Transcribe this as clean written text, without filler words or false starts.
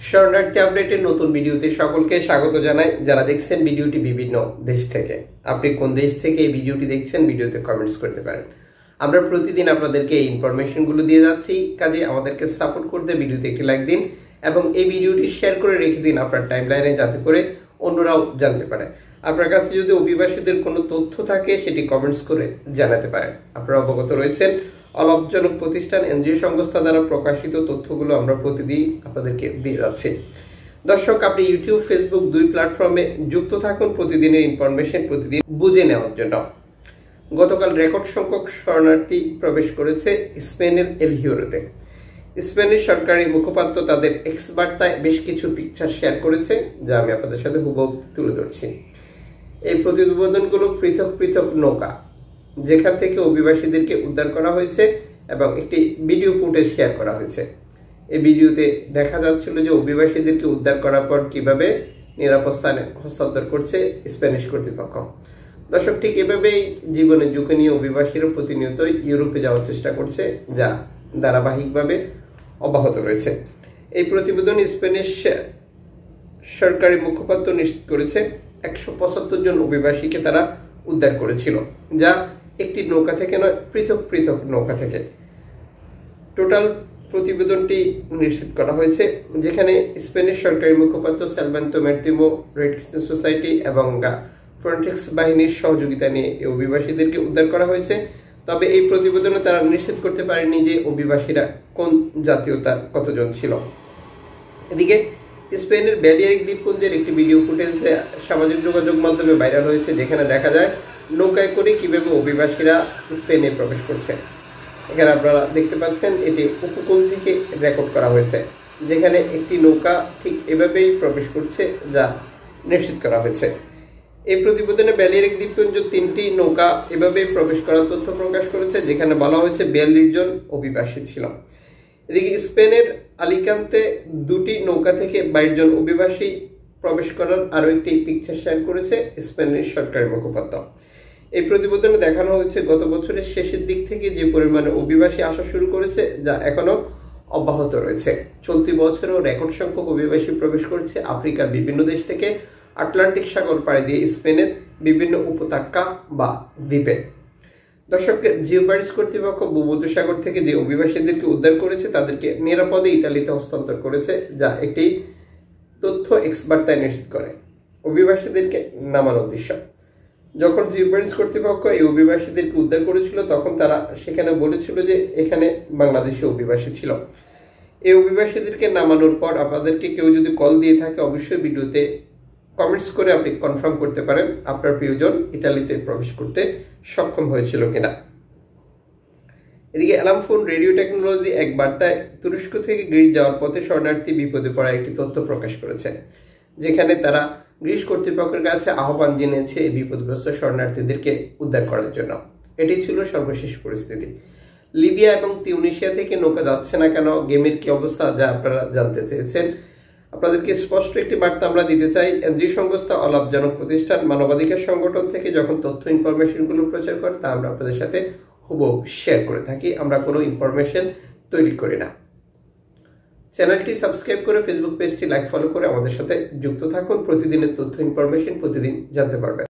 শরণার্থী আপডেটের নতুন ভিডিওতে সকলকে স্বাগত জানাই। যারা দেখছেন ভিডিওটি বিভিন্ন দেশ থেকে, আপনি কোন দেশ থেকে এই ভিডিওটি দেখছেন ভিডিওতে কমেন্টস করতে পারেন। আমরা প্রতিদিন আপনাদেরকে এই ইনফরমেশনগুলো দিয়ে যাচ্ছি, কাজে আমাদেরকে সাপোর্ট করতে ভিডিওতে একটি লাইক দিন এবং এই ভিডিওটি শেয়ার করে রেখে দিন আপনার টাইমলাইনে, যাতে করে অন্যরাও জানতে পারে। আপনার কাছে যদি অভিবাসীদের কোনো তথ্য থাকে সেটি কমেন্টস করে জানাতে পারেন। আপনারা অবগত রয়েছেন অলাভজনক প্রতিষ্ঠান এনজিও সংস্থা দ্বারা প্রকাশিত তথ্যগুলো আমরা প্রতিদিন আপনাদেরকে দিয়ে যাচ্ছি। দর্শক, আপনি ইউটিউব, ফেসবুক দুই প্ল্যাটফর্মে যুক্ত থাকুন প্রতিদিনের ইনফরমেশন প্রতিদিন বুঝে নেওয়ার জন্য। গতকাল রেকর্ড সংখ্যক শরণার্থী প্রবেশ করেছে স্পেনের এল হিওরেতে। স্পেনের সরকারি মুখপাত্র তাদের এক্স বার্তায় বেশ কিছু পিকচার শেয়ার করেছে, যা আমি আপনাদের সাথে হুবহু তুলে ধরছি। এই প্রতিবেদনগুলো পৃথক পৃথক নৌকা যেখান থেকে অভিবাসীদেরকে উদ্ধার করা হয়েছে এবং একটি ভিডিও ফুটেজ শেয়ার করা হয়েছে। এই ভিডিওতে দেখা যাচ্ছিল যে অভিবাসীদেরকে উদ্ধার করার পর কিভাবে নিরাপদ স্থানে হস্তান্তর করছে স্প্যানিশ কর্তৃপক্ষ। দর্শক, ঠিক এভাবেই জীবনের ঝুঁকি নিয়ে অভিবাসীরা প্রতিনিয়ত ইউরোপে যাওয়ার চেষ্টা করছে, যা ধারাবাহিকভাবে অব্যাহত রয়েছে। এই প্রতিবেদন স্প্যানিশ সরকারি মুখপাত্র নিশ্চিত করেছে 175 জন অভিবাসীকে তারা উদ্ধার করেছিল, যা একটি নৌকা থেকে নয়, পৃথক পৃথক নৌকা থেকে। টোটাল প্রতিবেদনটি নিশ্চিত করা হয়েছে, যেখানে স্পেনিশ সরকারি মুখপাত্র সালভান্তো মার্তিনো, রেড ক্রিসেন্ট সোসাইটি এবং ফ্রন্টেক্স বাহিনীর সহযোগিতা নিয়ে এই অভিবাসীদেরকে উদ্ধার করা হয়েছে। তবে এই প্রতিবেদনে তারা নিশ্চিত করতে পারেনি যে অভিবাসীরা কোন জাতীয়তার কতজন ছিল। এদিকে স্পেনের ব্যালিয়ারিক দ্বীপপুঞ্জের একটি ভিডিও ফুটেজ সামাজিক যোগাযোগ মাধ্যমে ভাইরাল হয়েছে, যেখানে দেখা যায় নৌকায় করে কিভাবে অভিবাসীরা স্পেনে প্রবেশ করছে। এখানে আপনারা দেখতে পাচ্ছেন এটি উপকূল থেকে রেকর্ড করা হয়েছে, যেখানে একটি নৌকা ঠিক এভাবেই প্রবেশ করছে, যা নিশ্চিত করা হয়েছে। এই প্রতিবেদনে ব্যালিয়ারিক দ্বীপপুঞ্জ 3টি নৌকা এভাবেই প্রবেশ করার তথ্য প্রকাশ করেছে, যেখানে বলা হয়েছে 42 জন অভিবাসী ছিল। এদিকে স্পেনের আলিকান্তে 2টি নৌকা থেকে 22 জন অভিবাসী প্রবেশ করার আরও একটি পিকচার শেয়ার করেছে স্পেনের সরকারি মুখপাত্র। এই প্রতিবেদনে দেখানো হয়েছে গত বছরের শেষের দিক থেকে যে পরিমাণে অভিবাসী আসা শুরু করেছে, যা এখনো অব্যাহত রয়েছে। চলতি বছরেও রেকর্ড সংখ্যক অভিবাসী প্রবেশ করেছে আফ্রিকার বিভিন্ন দেশ থেকে আটলান্টিক সাগর পাড়ি দিয়ে স্পেনের বিভিন্ন উপত্যকা বা দ্বীপে। দর্শক, জিওপারিস কর্তৃপক্ষ ভূমধ্যসাগর থেকে যে অভিবাসীদেরকে উদ্ধার করেছে তাদেরকে নিরাপদে ইতালিতে হস্তান্তর করেছে, যা একটি তথ্য এক্স বার্তায় নিশ্চিত করে অভিবাসীদেরকে নামানোর উদ্দেশ্য। যখন জিওপারিস কর্তৃপক্ষ এই অভিবাসীদেরকে উদ্ধার করেছিল, তখন তারা সেখানে বলেছিল যে এখানে বাংলাদেশি অভিবাসী ছিল। এই অভিবাসীদেরকে নামানোর পর আপনাদেরকে কেউ যদি কল দিয়ে থাকে, অবশ্যই ভিডিওতে কমেন্টস করে আপনি কনফার্ম করতে পারেন আপনার প্রিয়জন ইতালিতে প্রবেশ করতে সক্ষম হয়েছিল কিনা। এদিকে অ্যালামফোন রেডিও টেকনোলজি এক বার্তায় তুরস্ক থেকে গ্রিস যাওয়ার পথে শরণার্থী বিপদে পড়ার একটি তথ্য প্রকাশ করেছে, যেখানে তারা গ্রিস কর্তৃপক্ষের কাছে আহ্বান জানিয়েছে এই বিপদগ্রস্ত শরণার্থীদেরকে উদ্ধার করার জন্য। এটি ছিল সর্বশেষ পরিস্থিতি। লিবিয়া এবং তিউনিসিয়া থেকে নৌকা যাচ্ছে না কেন, গেমের কি অবস্থা, যা আপনারা জানতে চেয়েছেন। আপনাদেরকে স্পষ্ট একটি বার্তা আমরা দিতে চাই। এনজিও সংস্থা অলাভজনক প্রতিষ্ঠান মানবাধিকার সংগঠন থেকে যখন তথ্য ইনফরমেশনগুলো প্রচার করে, তা আমরা আপনাদের সাথে হুবহু শেয়ার করে থাকি। আমরা কোনো ইনফরমেশন তৈরি করি না। চ্যানেলটি সাবস্ক্রাইব করে ফেসবুক পেজটি লাইক, ফলো করে আমাদের সাথে যুক্ত থাকুন। প্রতিদিনের তথ্য ইনফরমেশন প্রতিদিন জানতে পারবেন।